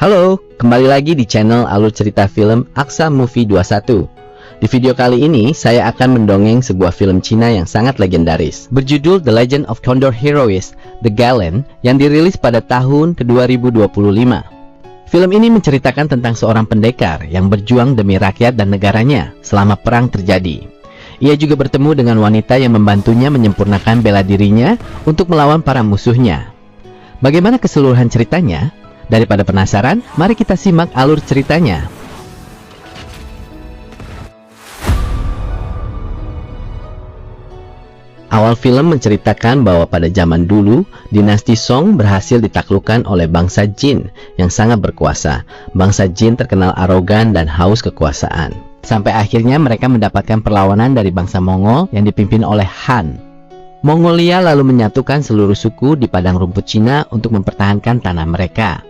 Halo, kembali lagi di channel alur cerita film Aksa Movie 21. Di video kali ini, saya akan mendongeng sebuah film Cina yang sangat legendaris, berjudul The Legend of Condor Heroes, The Gallant, yang dirilis pada tahun ke-2025. Film ini menceritakan tentang seorang pendekar yang berjuang demi rakyat dan negaranya selama perang terjadi. Ia juga bertemu dengan wanita yang membantunya menyempurnakan bela dirinya untuk melawan para musuhnya. Bagaimana keseluruhan ceritanya? Daripada penasaran, mari kita simak alur ceritanya. Awal film menceritakan bahwa pada zaman dulu, dinasti Song berhasil ditaklukkan oleh bangsa Jin yang sangat berkuasa. Bangsa Jin terkenal arogan dan haus kekuasaan. Sampai akhirnya mereka mendapatkan perlawanan dari bangsa Mongol yang dipimpin oleh Han. Mongolia lalu menyatukan seluruh suku di padang rumput Cina untuk mempertahankan tanah mereka.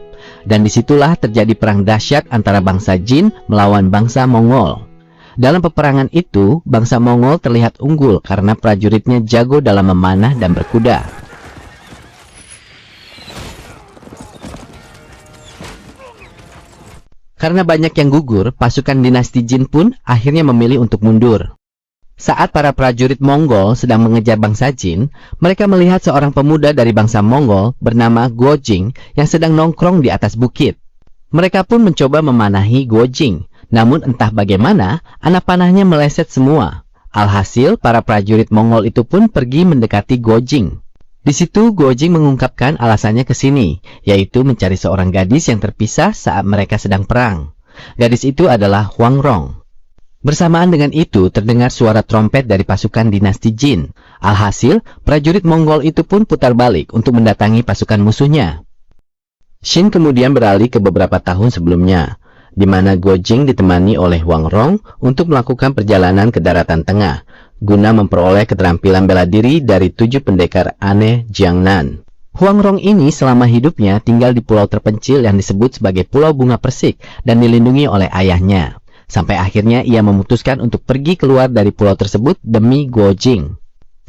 Dan disitulah terjadi perang dahsyat antara bangsa Jin melawan bangsa Mongol. Dalam peperangan itu, bangsa Mongol terlihat unggul karena prajuritnya jago dalam memanah dan berkuda. Karena banyak yang gugur, pasukan dinasti Jin pun akhirnya memilih untuk mundur. Saat para prajurit Mongol sedang mengejar bangsa Jin, mereka melihat seorang pemuda dari bangsa Mongol bernama Guo Jing yang sedang nongkrong di atas bukit. Mereka pun mencoba memanahi Guo Jing, namun entah bagaimana, anak panahnya meleset semua. Alhasil, para prajurit Mongol itu pun pergi mendekati Guo Jing. Di situ Guo Jing mengungkapkan alasannya ke sini, yaitu mencari seorang gadis yang terpisah saat mereka sedang perang. Gadis itu adalah Huang Rong. Bersamaan dengan itu, terdengar suara trompet dari pasukan dinasti Jin. Alhasil, prajurit Mongol itu pun putar balik untuk mendatangi pasukan musuhnya. Xin kemudian beralih ke beberapa tahun sebelumnya, di mana Guo Jing ditemani oleh Huang Rong untuk melakukan perjalanan ke daratan tengah, guna memperoleh keterampilan bela diri dari 7 pendekar aneh Jiangnan. Huang Rong ini selama hidupnya tinggal di pulau terpencil yang disebut sebagai Pulau Bunga Persik dan dilindungi oleh ayahnya. Sampai akhirnya ia memutuskan untuk pergi keluar dari pulau tersebut demi Guo Jing.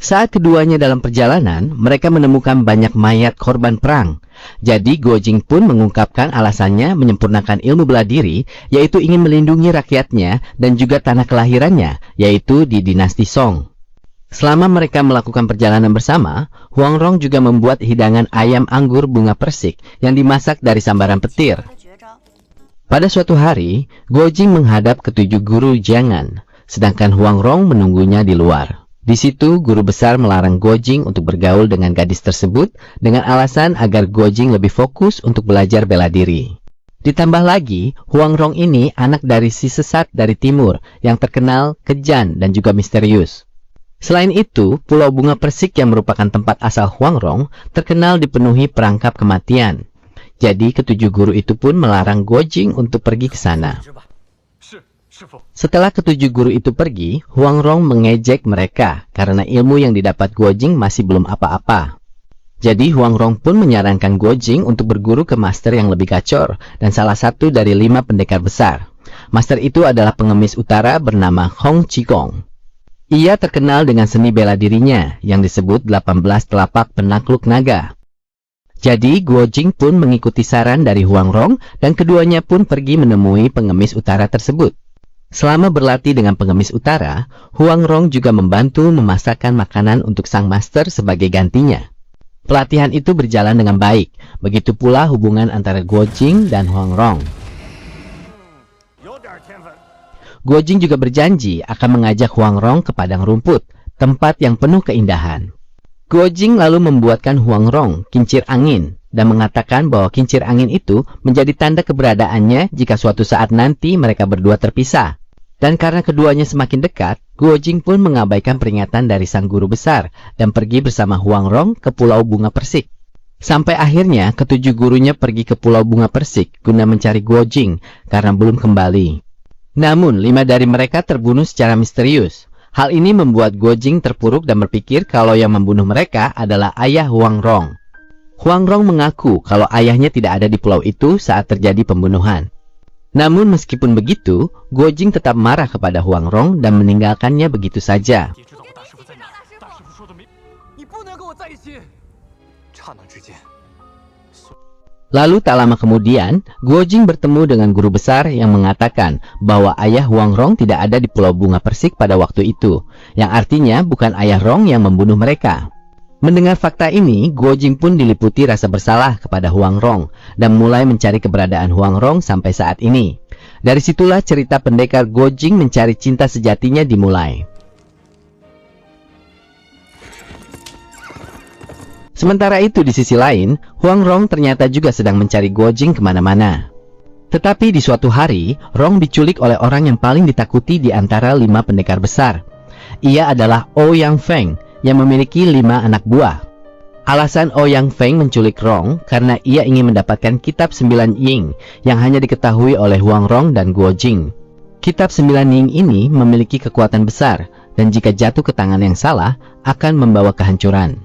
Saat keduanya dalam perjalanan, mereka menemukan banyak mayat korban perang. Jadi Guo Jing pun mengungkapkan alasannya menyempurnakan ilmu bela diri, yaitu ingin melindungi rakyatnya dan juga tanah kelahirannya, yaitu di dinasti Song. Selama mereka melakukan perjalanan bersama, Huang Rong juga membuat hidangan ayam anggur bunga persik yang dimasak dari sambaran petir. Pada suatu hari, Guo Jing menghadap ke 7 guru Jiangan, sedangkan Huang Rong menunggunya di luar. Di situ, guru besar melarang Guo Jing untuk bergaul dengan gadis tersebut dengan alasan agar Guo Jing lebih fokus untuk belajar bela diri. Ditambah lagi, Huang Rong ini anak dari si sesat dari timur yang terkenal kejam dan juga misterius. Selain itu, Pulau Bunga Persik yang merupakan tempat asal Huang Rong terkenal dipenuhi perangkap kematian. Jadi ketujuh guru itu pun melarang Guo Jing untuk pergi ke sana. Setelah ketujuh guru itu pergi, Huang Rong mengejek mereka karena ilmu yang didapat Guo Jing masih belum apa-apa. Jadi Huang Rong pun menyarankan Guo Jing untuk berguru ke master yang lebih gacor dan salah satu dari 5 pendekar besar. Master itu adalah pengemis utara bernama Hong Qigong. Ia terkenal dengan seni bela dirinya yang disebut 18 telapak penakluk naga. Jadi Guo Jing pun mengikuti saran dari Huang Rong dan keduanya pun pergi menemui pengemis utara tersebut. Selama berlatih dengan pengemis utara, Huang Rong juga membantu memasakkan makanan untuk sang master sebagai gantinya. Pelatihan itu berjalan dengan baik, begitu pula hubungan antara Guo Jing dan Huang Rong. Guo Jing juga berjanji akan mengajak Huang Rong ke padang rumput, tempat yang penuh keindahan. Guo Jing lalu membuatkan Huang Rong kincir angin dan mengatakan bahwa kincir angin itu menjadi tanda keberadaannya jika suatu saat nanti mereka berdua terpisah. Dan karena keduanya semakin dekat, Guo Jing pun mengabaikan peringatan dari sang guru besar dan pergi bersama Huang Rong ke Pulau Bunga Persik. Sampai akhirnya ketujuh gurunya pergi ke Pulau Bunga Persik guna mencari Guo Jing karena belum kembali. Namun 5 dari mereka terbunuh secara misterius. Hal ini membuat Guo Jing terpuruk dan berpikir kalau yang membunuh mereka adalah ayah Huang Rong. Huang Rong mengaku kalau ayahnya tidak ada di pulau itu saat terjadi pembunuhan. Namun meskipun begitu, Guo Jing tetap marah kepada Huang Rong dan meninggalkannya begitu saja. Lalu tak lama kemudian, Guo Jing bertemu dengan guru besar yang mengatakan bahwa ayah Huang Rong tidak ada di Pulau Bunga Persik pada waktu itu, yang artinya bukan ayah Rong yang membunuh mereka. Mendengar fakta ini, Guo Jing pun diliputi rasa bersalah kepada Huang Rong dan mulai mencari keberadaan Huang Rong sampai saat ini. Dari situlah cerita pendekar Guo Jing mencari cinta sejatinya dimulai. Sementara itu di sisi lain, Huang Rong ternyata juga sedang mencari Guo Jing kemana-mana. Tetapi di suatu hari, Rong diculik oleh orang yang paling ditakuti di antara 5 pendekar besar. Ia adalah Ouyang Feng yang memiliki 5 anak buah. Alasan Ouyang Feng menculik Rong karena ia ingin mendapatkan kitab 9 Ying yang hanya diketahui oleh Huang Rong dan Guo Jing. Kitab 9 Ying ini memiliki kekuatan besar dan jika jatuh ke tangan yang salah akan membawa kehancuran.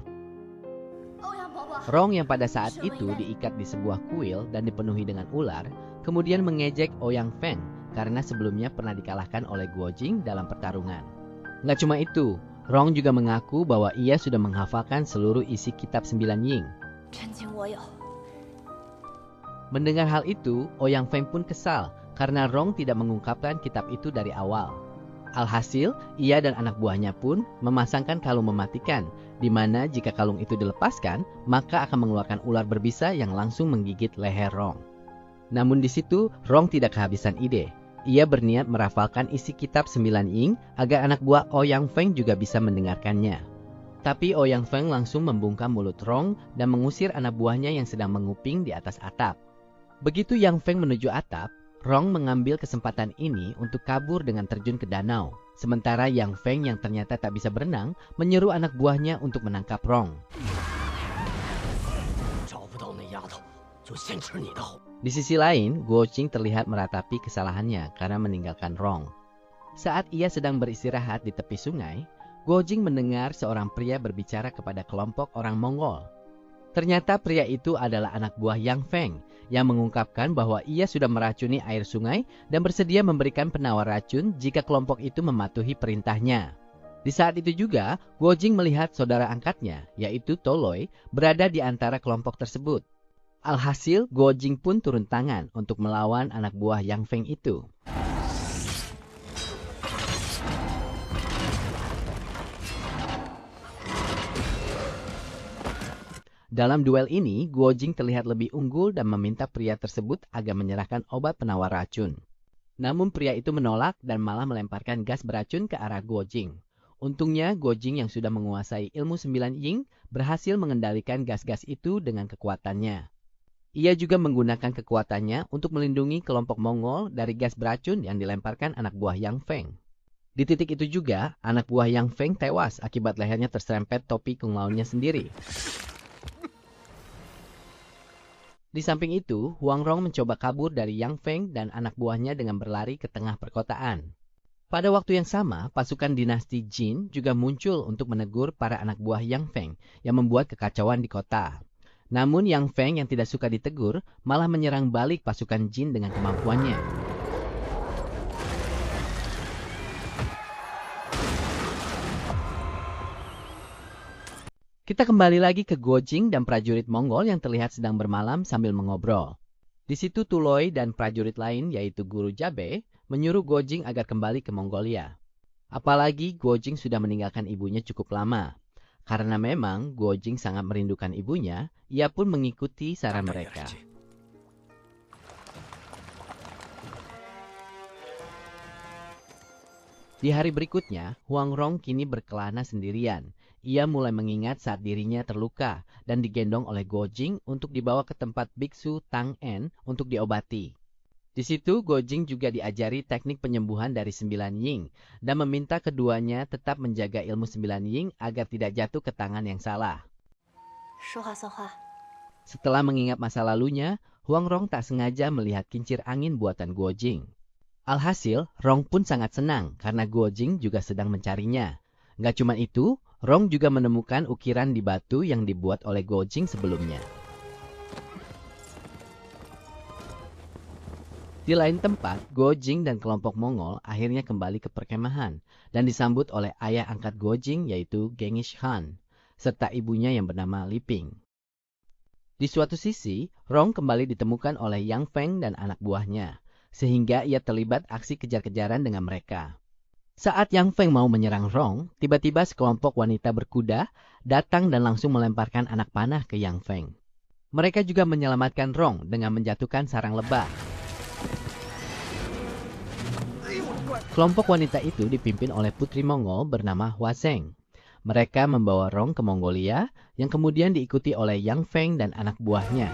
Rong yang pada saat itu diikat di sebuah kuil dan dipenuhi dengan ular, kemudian mengejek Ouyang Feng karena sebelumnya pernah dikalahkan oleh Guo Jing dalam pertarungan. Nggak cuma itu, Rong juga mengaku bahwa ia sudah menghafalkan seluruh isi kitab 9 Ying. Mendengar hal itu, Ouyang Feng pun kesal karena Rong tidak mengungkapkan kitab itu dari awal. Alhasil, ia dan anak buahnya pun memasangkan kalung mematikan, di mana jika kalung itu dilepaskan, maka akan mengeluarkan ular berbisa yang langsung menggigit leher Rong. Namun di situ, Rong tidak kehabisan ide. Ia berniat merafalkan isi kitab 9 Ying agar anak buah Ouyang Feng juga bisa mendengarkannya. Tapi Ouyang Feng langsung membungkam mulut Rong dan mengusir anak buahnya yang sedang menguping di atas atap. Begitu Yang Feng menuju atap, Rong mengambil kesempatan ini untuk kabur dengan terjun ke danau. Sementara Yang Feng yang ternyata tak bisa berenang, menyeru anak buahnya untuk menangkap Rong. Di sisi lain, Guo Jing terlihat meratapi kesalahannya karena meninggalkan Rong. Saat ia sedang beristirahat di tepi sungai, Guo Jing mendengar seorang pria berbicara kepada kelompok orang Mongol. Ternyata pria itu adalah anak buah Yang Feng yang mengungkapkan bahwa ia sudah meracuni air sungai dan bersedia memberikan penawar racun jika kelompok itu mematuhi perintahnya. Di saat itu juga, Guo Jing melihat saudara angkatnya, yaitu Toloi, berada di antara kelompok tersebut. Alhasil, Guo Jing pun turun tangan untuk melawan anak buah Yang Feng itu. Dalam duel ini, Guo Jing terlihat lebih unggul dan meminta pria tersebut agar menyerahkan obat penawar racun. Namun pria itu menolak dan malah melemparkan gas beracun ke arah Guo Jing. Untungnya Guo Jing yang sudah menguasai ilmu 9 Ying berhasil mengendalikan gas-gas itu dengan kekuatannya. Ia juga menggunakan kekuatannya untuk melindungi kelompok Mongol dari gas beracun yang dilemparkan anak buah Yang Feng. Di titik itu juga, anak buah Yang Feng tewas akibat lehernya terserempet topi kung laonya sendiri. Di samping itu, Huang Rong mencoba kabur dari Yang Feng dan anak buahnya dengan berlari ke tengah perkotaan. Pada waktu yang sama, pasukan dinasti Jin juga muncul untuk menegur para anak buah Yang Feng yang membuat kekacauan di kota. Namun Yang Feng yang tidak suka ditegur malah menyerang balik pasukan Jin dengan kemampuannya. Kita kembali lagi ke Guo Jing dan prajurit Mongol yang terlihat sedang bermalam sambil mengobrol. Di situ Tuloi dan prajurit lain yaitu Guru Jabe menyuruh Guo Jing agar kembali ke Mongolia. Apalagi Guo Jing sudah meninggalkan ibunya cukup lama. Karena memang Guo Jing sangat merindukan ibunya, ia pun mengikuti saran mereka. Di hari berikutnya, Huang Rong kini berkelana sendirian. Ia mulai mengingat saat dirinya terluka dan digendong oleh Guo Jing untuk dibawa ke tempat biksu Tang En untuk diobati. Di situ Guo Jing juga diajari teknik penyembuhan dari 9 Ying dan meminta keduanya tetap menjaga ilmu 9 Ying agar tidak jatuh ke tangan yang salah. Setelah mengingat masa lalunya, Huang Rong tak sengaja melihat kincir angin buatan Guo Jing. Alhasil, Rong pun sangat senang karena Guo Jing juga sedang mencarinya. Nggak cuma itu, Rong juga menemukan ukiran di batu yang dibuat oleh Guo Jing sebelumnya. Di lain tempat, Guo Jing dan kelompok Mongol akhirnya kembali ke perkemahan dan disambut oleh ayah angkat Guo Jing yaitu Genghis Khan, serta ibunya yang bernama Li Ping. Di suatu sisi, Rong kembali ditemukan oleh Yang Feng dan anak buahnya, sehingga ia terlibat aksi kejar-kejaran dengan mereka. Saat Yang Feng mau menyerang Rong, tiba-tiba sekelompok wanita berkuda datang dan langsung melemparkan anak panah ke Yang Feng. Mereka juga menyelamatkan Rong dengan menjatuhkan sarang lebah. Kelompok wanita itu dipimpin oleh putri Mongol bernama Hua Zeng. Mereka membawa Rong ke Mongolia, yang kemudian diikuti oleh Yang Feng dan anak buahnya.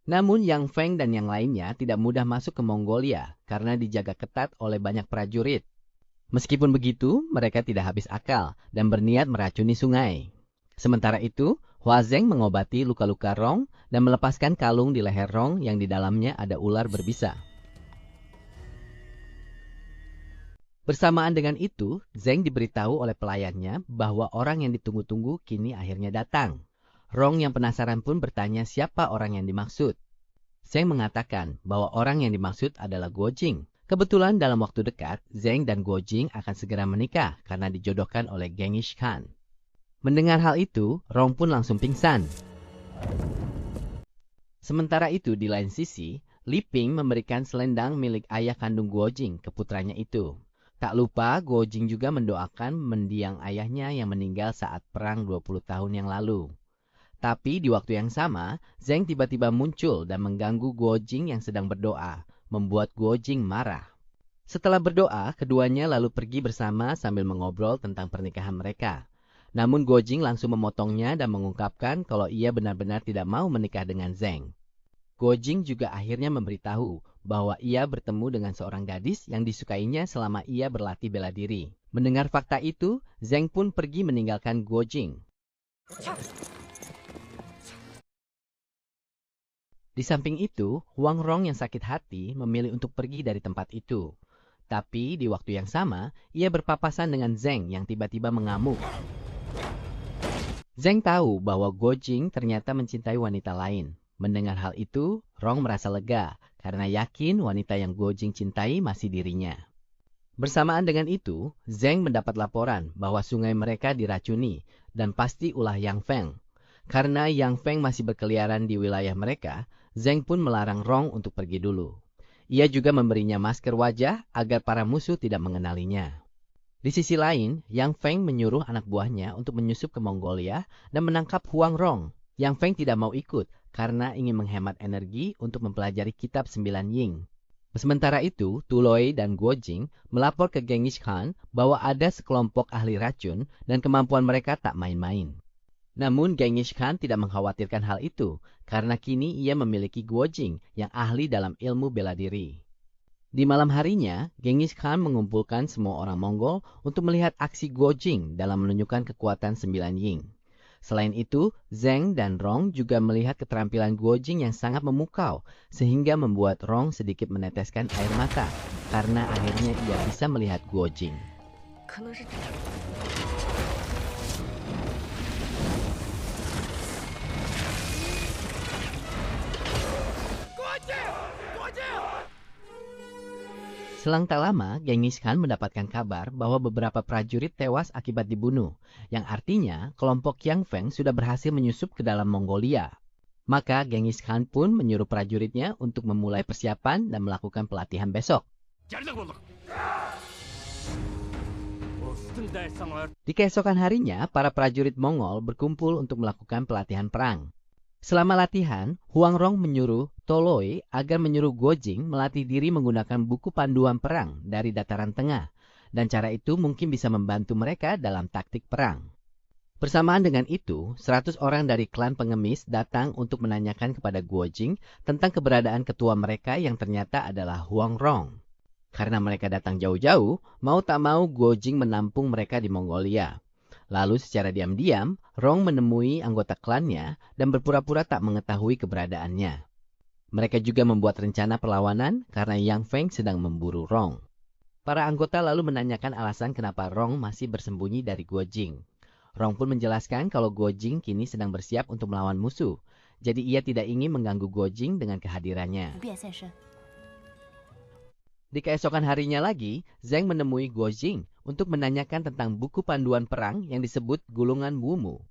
Namun Yang Feng dan yang lainnya tidak mudah masuk ke Mongolia karena dijaga ketat oleh banyak prajurit. Meskipun begitu, mereka tidak habis akal dan berniat meracuni sungai. Sementara itu, Hua Zeng mengobati luka-luka Rong dan melepaskan kalung di leher Rong yang di dalamnya ada ular berbisa. Bersamaan dengan itu, Zeng diberitahu oleh pelayannya bahwa orang yang ditunggu-tunggu kini akhirnya datang. Rong yang penasaran pun bertanya siapa orang yang dimaksud. Zeng mengatakan bahwa orang yang dimaksud adalah Guo Jing. Kebetulan dalam waktu dekat, Zeng dan Guo Jing akan segera menikah karena dijodohkan oleh Genghis Khan. Mendengar hal itu, Rong pun langsung pingsan. Sementara itu, di lain sisi, Li Ping memberikan selendang milik ayah kandung Guo Jing ke putranya itu. Tak lupa, Guo Jing juga mendoakan mendiang ayahnya yang meninggal saat perang 20 tahun yang lalu. Tapi di waktu yang sama, Zeng tiba-tiba muncul dan mengganggu Guo Jing yang sedang berdoa, membuat Guo Jing marah. Setelah berdoa, keduanya lalu pergi bersama sambil mengobrol tentang pernikahan mereka. Namun Guo Jing langsung memotongnya dan mengungkapkan kalau ia benar-benar tidak mau menikah dengan Zeng. Guo Jing juga akhirnya memberitahu bahwa ia bertemu dengan seorang gadis yang disukainya selama ia berlatih bela diri. Mendengar fakta itu, Zeng pun pergi meninggalkan Guo Jing. Di samping itu, Huang Rong yang sakit hati memilih untuk pergi dari tempat itu. Tapi di waktu yang sama, ia berpapasan dengan Zeng yang tiba-tiba mengamuk. Zeng tahu bahwa Guo Jing ternyata mencintai wanita lain. Mendengar hal itu, Rong merasa lega karena yakin wanita yang Guo Jing cintai masih dirinya. Bersamaan dengan itu, Zeng mendapat laporan bahwa sungai mereka diracuni dan pasti ulah Yang Feng. Karena Yang Feng masih berkeliaran di wilayah mereka, Zeng pun melarang Rong untuk pergi dulu. Ia juga memberinya masker wajah agar para musuh tidak mengenalinya. Di sisi lain, Yang Feng menyuruh anak buahnya untuk menyusup ke Mongolia dan menangkap Huang Rong. Yang Feng tidak mau ikut karena ingin menghemat energi untuk mempelajari kitab 9 Ying. Sementara itu, Tuloi dan Guo Jing melapor ke Genghis Khan bahwa ada sekelompok ahli racun dan kemampuan mereka tak main-main. Namun Genghis Khan tidak mengkhawatirkan hal itu karena kini ia memiliki Guo Jing yang ahli dalam ilmu bela diri. Di malam harinya, Genghis Khan mengumpulkan semua orang Mongol untuk melihat aksi Guo Jing dalam menunjukkan kekuatan 9 Ying. Selain itu, Zeng dan Rong juga melihat keterampilan Guo Jing yang sangat memukau sehingga membuat Rong sedikit meneteskan air mata karena akhirnya ia bisa melihat Guo Jing. Selang tak lama, Genghis Khan mendapatkan kabar bahwa beberapa prajurit tewas akibat dibunuh, yang artinya kelompok Yang Feng sudah berhasil menyusup ke dalam Mongolia. Maka Genghis Khan pun menyuruh prajuritnya untuk memulai persiapan dan melakukan pelatihan besok. Di keesokan harinya, para prajurit Mongol berkumpul untuk melakukan pelatihan perang. Selama latihan, Huang Rong menyuruh Toloi agar menyuruh Guo Jing melatih diri menggunakan buku panduan perang dari dataran tengah, dan cara itu mungkin bisa membantu mereka dalam taktik perang. Bersamaan dengan itu, 100 orang dari klan pengemis datang untuk menanyakan kepada Guo Jing tentang keberadaan ketua mereka yang ternyata adalah Huang Rong. Karena mereka datang jauh-jauh, mau tak mau Guo Jing menampung mereka di Mongolia. Lalu secara diam-diam, Rong menemui anggota klannya dan berpura-pura tak mengetahui keberadaannya. Mereka juga membuat rencana perlawanan karena Yang Feng sedang memburu Rong. Para anggota lalu menanyakan alasan kenapa Rong masih bersembunyi dari Guo Jing. Rong pun menjelaskan kalau Guo Jing kini sedang bersiap untuk melawan musuh. Jadi ia tidak ingin mengganggu Guo Jing dengan kehadirannya. Di keesokan harinya lagi, Zeng menemui Guo Jing untuk menanyakan tentang buku panduan perang yang disebut Gulungan Wumu.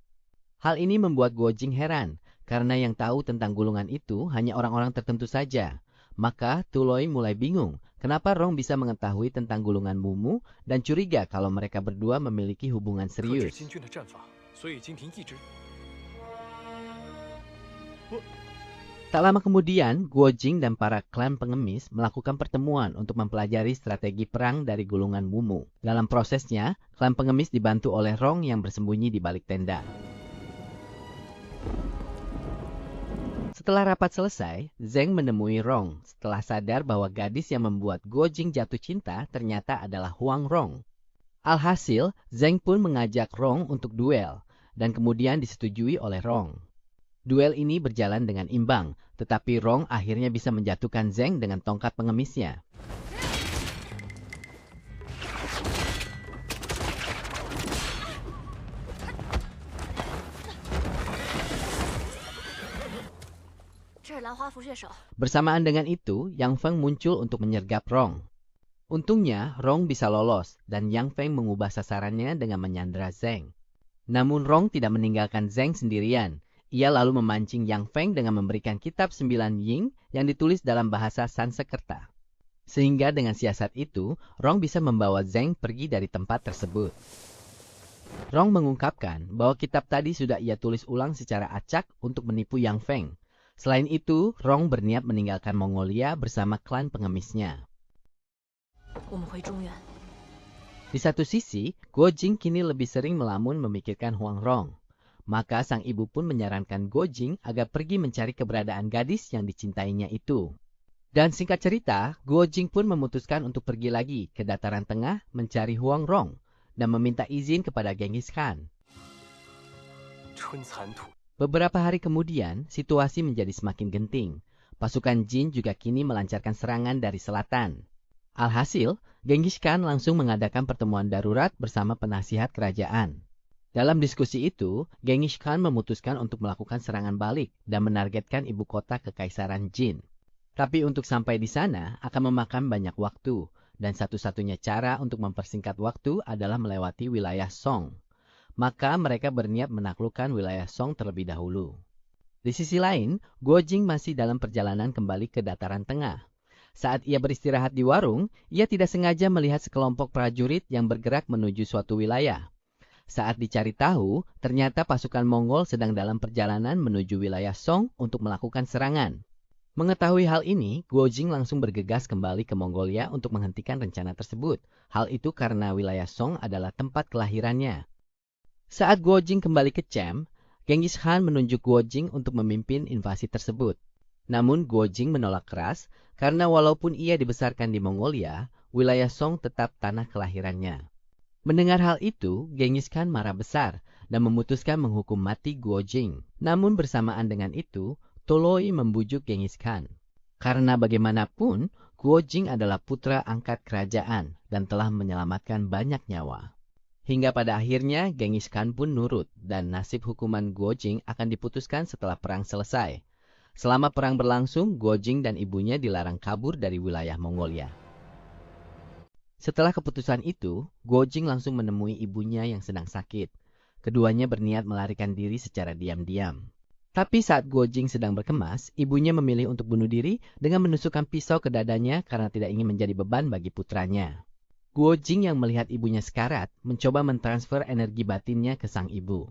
Hal ini membuat Guo Jing heran, karena yang tahu tentang gulungan itu hanya orang-orang tertentu saja. Maka Tuloi mulai bingung, kenapa Rong bisa mengetahui tentang gulungan Mumu dan curiga kalau mereka berdua memiliki hubungan serius. Tak lama kemudian, Guo Jing dan para klan pengemis melakukan pertemuan untuk mempelajari strategi perang dari gulungan Mumu. Dalam prosesnya, klan pengemis dibantu oleh Rong yang bersembunyi di balik tenda. Setelah rapat selesai, Zheng menemui Rong setelah sadar bahwa gadis yang membuat Guo Jing jatuh cinta ternyata adalah Huang Rong. Alhasil, Zheng pun mengajak Rong untuk duel, dan kemudian disetujui oleh Rong. Duel ini berjalan dengan imbang, tetapi Rong akhirnya bisa menjatuhkan Zheng dengan tongkat pengemisnya. Bersamaan dengan itu, Yang Feng muncul untuk menyergap Rong. Untungnya, Rong bisa lolos, dan Yang Feng mengubah sasarannya dengan menyandera Zheng. Namun Rong tidak meninggalkan Zheng sendirian. Ia lalu memancing Yang Feng dengan memberikan kitab 9 Ying yang ditulis dalam bahasa Sanskerta. Sehingga dengan siasat itu, Rong bisa membawa Zheng pergi dari tempat tersebut. Rong mengungkapkan bahwa kitab tadi sudah ia tulis ulang secara acak untuk menipu Yang Feng. Selain itu, Rong berniat meninggalkan Mongolia bersama klan pengemisnya. Di satu sisi, Guo Jing kini lebih sering melamun memikirkan Huang Rong. Maka sang ibu pun menyarankan Guo Jing agar pergi mencari keberadaan gadis yang dicintainya itu. Dan singkat cerita, Guo Jing pun memutuskan untuk pergi lagi ke dataran tengah mencari Huang Rong dan meminta izin kepada Genghis Khan. Beberapa hari kemudian, situasi menjadi semakin genting. Pasukan Jin juga kini melancarkan serangan dari selatan. Alhasil, Genghis Khan langsung mengadakan pertemuan darurat bersama penasihat kerajaan. Dalam diskusi itu, Genghis Khan memutuskan untuk melakukan serangan balik dan menargetkan ibu kota kekaisaran Jin. Tapi untuk sampai di sana akan memakan banyak waktu, dan satu-satunya cara untuk mempersingkat waktu adalah melewati wilayah Song. Maka mereka berniat menaklukkan wilayah Song terlebih dahulu. Di sisi lain, Guo Jing masih dalam perjalanan kembali ke dataran tengah. Saat ia beristirahat di warung, ia tidak sengaja melihat sekelompok prajurit yang bergerak menuju suatu wilayah. Saat dicari tahu, ternyata pasukan Mongol sedang dalam perjalanan menuju wilayah Song untuk melakukan serangan. Mengetahui hal ini, Guo Jing langsung bergegas kembali ke Mongolia untuk menghentikan rencana tersebut. Hal itu karena wilayah Song adalah tempat kelahirannya. Saat Guo Jing kembali ke Chem, Genghis Khan menunjuk Guo Jing untuk memimpin invasi tersebut. Namun Guo Jing menolak keras karena walaupun ia dibesarkan di Mongolia, wilayah Song tetap tanah kelahirannya. Mendengar hal itu, Genghis Khan marah besar dan memutuskan menghukum mati Guo Jing. Namun bersamaan dengan itu, Toloi membujuk Genghis Khan. Karena bagaimanapun, Guo Jing adalah putra angkat kerajaan dan telah menyelamatkan banyak nyawa. Hingga pada akhirnya, Genghis Khan pun nurut dan nasib hukuman Guo Jing akan diputuskan setelah perang selesai. Selama perang berlangsung, Guo Jing dan ibunya dilarang kabur dari wilayah Mongolia. Setelah keputusan itu, Guo Jing langsung menemui ibunya yang sedang sakit. Keduanya berniat melarikan diri secara diam-diam. Tapi saat Guo Jing sedang berkemas, ibunya memilih untuk bunuh diri dengan menusukkan pisau ke dadanya karena tidak ingin menjadi beban bagi putranya. Guo Jing yang melihat ibunya sekarat, mencoba mentransfer energi batinnya ke sang ibu.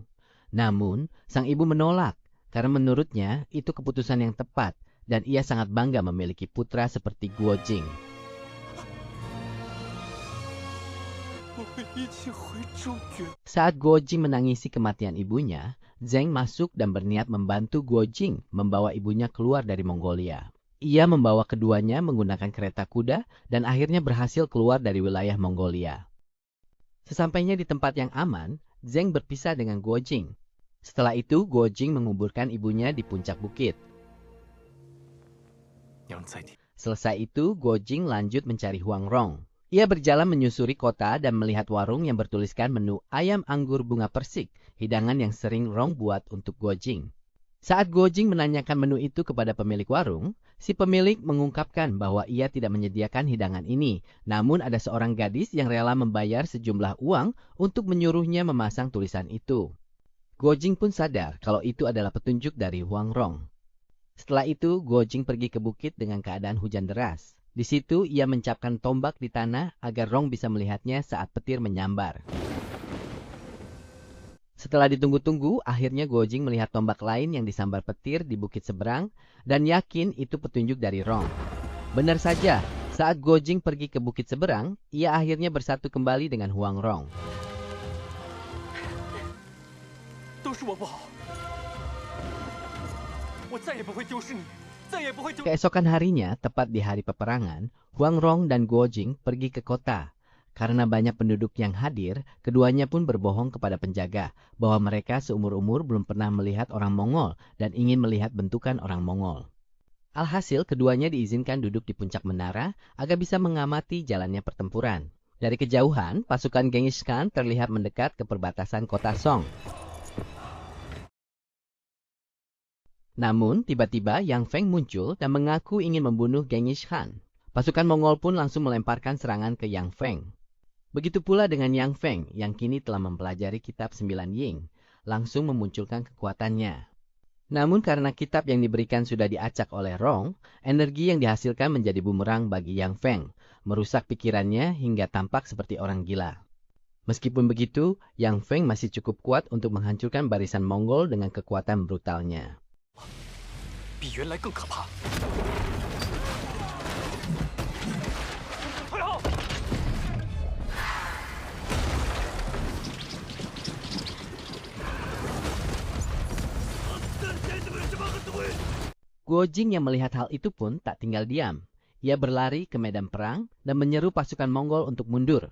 Namun, sang ibu menolak karena menurutnya itu keputusan yang tepat dan ia sangat bangga memiliki putra seperti Guo Jing. Saat Guo Jing menangisi kematian ibunya, Zheng masuk dan berniat membantu Guo Jing membawa ibunya keluar dari Mongolia. Ia membawa keduanya menggunakan kereta kuda dan akhirnya berhasil keluar dari wilayah Mongolia. Sesampainya di tempat yang aman, Zheng berpisah dengan Guo Jing. Setelah itu, Guo Jing menguburkan ibunya di puncak bukit. Selesai itu, Guo Jing lanjut mencari Huang Rong. Ia berjalan menyusuri kota dan melihat warung yang bertuliskan menu ayam anggur bunga persik, hidangan yang sering Rong buat untuk Guo Jing. Saat Guo Jing menanyakan menu itu kepada pemilik warung, si pemilik mengungkapkan bahwa ia tidak menyediakan hidangan ini, namun ada seorang gadis yang rela membayar sejumlah uang untuk menyuruhnya memasang tulisan itu. Guo Jing pun sadar kalau itu adalah petunjuk dari Huang Rong. Setelah itu, Guo Jing pergi ke bukit dengan keadaan hujan deras. Di situ, ia mencapkan tombak di tanah agar Rong bisa melihatnya saat petir menyambar. Setelah ditunggu-tunggu, akhirnya Guo Jing melihat tombak lain yang disambar petir di bukit seberang dan yakin itu petunjuk dari Rong. Benar saja, saat Guo Jing pergi ke bukit seberang, ia akhirnya bersatu kembali dengan Huang Rong. Keesokan harinya, tepat di hari peperangan, Huang Rong dan Guo Jing pergi ke kota. Karena banyak penduduk yang hadir, keduanya pun berbohong kepada penjaga bahwa mereka seumur-umur belum pernah melihat orang Mongol dan ingin melihat bentukan orang Mongol. Alhasil, keduanya diizinkan duduk di puncak menara agar bisa mengamati jalannya pertempuran. Dari kejauhan, pasukan Genghis Khan terlihat mendekat ke perbatasan kota Song. Namun, tiba-tiba Yang Feng muncul dan mengaku ingin membunuh Genghis Khan. Pasukan Mongol pun langsung melemparkan serangan ke Yang Feng. Begitu pula dengan Yang Feng yang kini telah mempelajari kitab 9 Ying, langsung memunculkan kekuatannya. Namun karena kitab yang diberikan sudah diacak oleh Rong, energi yang dihasilkan menjadi bumerang bagi Yang Feng, merusak pikirannya hingga tampak seperti orang gila. Meskipun begitu, Yang Feng masih cukup kuat untuk menghancurkan barisan Mongol dengan kekuatan brutalnya. 比原来更可怕。退后！ Guo Jing yang melihat hal itu pun tak tinggal diam. Ia berlari ke medan perang dan menyeru pasukan Mongol untuk mundur.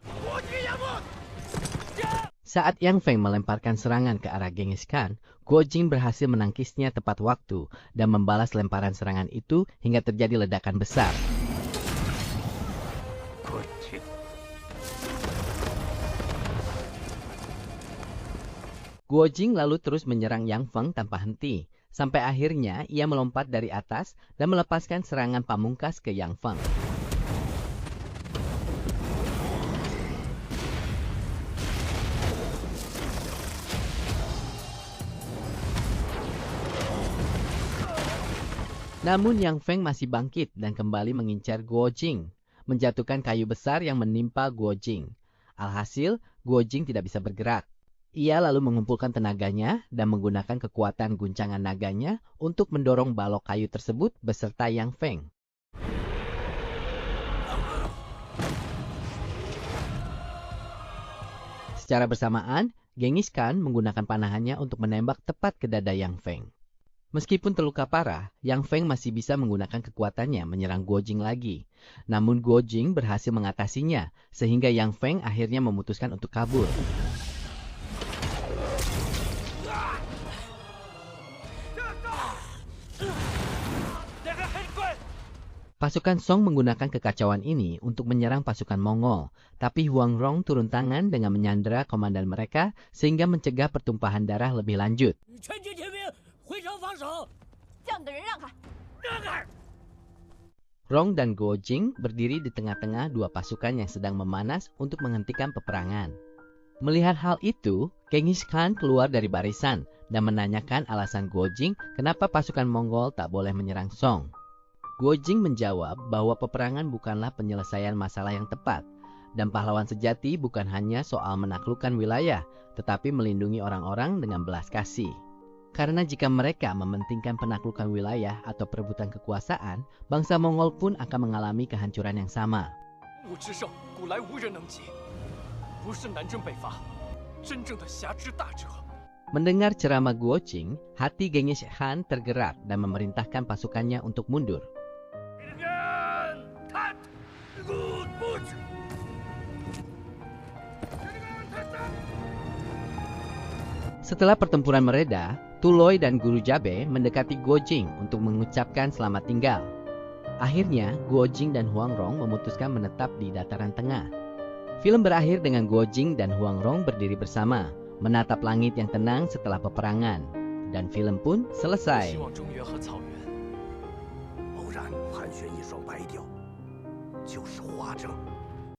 Saat Yang Feng melemparkan serangan ke arah Genghis Khan, Guo Jing berhasil menangkisnya tepat waktu dan membalas lemparan serangan itu hingga terjadi ledakan besar. Guo Jing lalu terus menyerang Yang Feng tanpa henti, sampai akhirnya ia melompat dari atas dan melepaskan serangan pamungkas ke Yang Feng. Namun Yang Feng masih bangkit dan kembali mengincar Guo Jing, menjatuhkan kayu besar yang menimpa Guo Jing. Alhasil, Guo Jing tidak bisa bergerak. Ia lalu mengumpulkan tenaganya dan menggunakan kekuatan guncangan naganya untuk mendorong balok kayu tersebut beserta Yang Feng. Secara bersamaan, Genghis Khan menggunakan panahannya untuk menembak tepat ke dada Yang Feng. Meskipun terluka parah, Yang Feng masih bisa menggunakan kekuatannya menyerang Guo Jing lagi. Namun Guo Jing berhasil mengatasinya, sehingga Yang Feng akhirnya memutuskan untuk kabur. Pasukan Song menggunakan kekacauan ini untuk menyerang pasukan Mongol, tapi Huang Rong turun tangan dengan menyandera komandan mereka sehingga mencegah pertumpahan darah lebih lanjut. Rong dan Guo Jing berdiri di tengah-tengah dua pasukan yang sedang memanas untuk menghentikan peperangan. Melihat hal itu, Genghis Khan keluar dari barisan dan menanyakan alasan Guo Jing kenapa pasukan Mongol tak boleh menyerang Song. Guo Jing menjawab bahwa peperangan bukanlah penyelesaian masalah yang tepat, dan pahlawan sejati bukan hanya soal menaklukkan wilayah, tetapi melindungi orang-orang dengan belas kasih. Karena jika mereka mementingkan penaklukan wilayah atau perebutan kekuasaan, bangsa Mongol pun akan mengalami kehancuran yang sama. Mendengar ceramah Guo Jing, hati Genghis Khan tergerak dan memerintahkan pasukannya untuk mundur. Setelah pertempuran mereda, Tuloi dan Guru Jabe mendekati Guo Jing untuk mengucapkan selamat tinggal. Akhirnya, Guo Jing dan Huang Rong memutuskan menetap di dataran tengah. Film berakhir dengan Guo Jing dan Huang Rong berdiri bersama, menatap langit yang tenang setelah peperangan. Dan film pun selesai.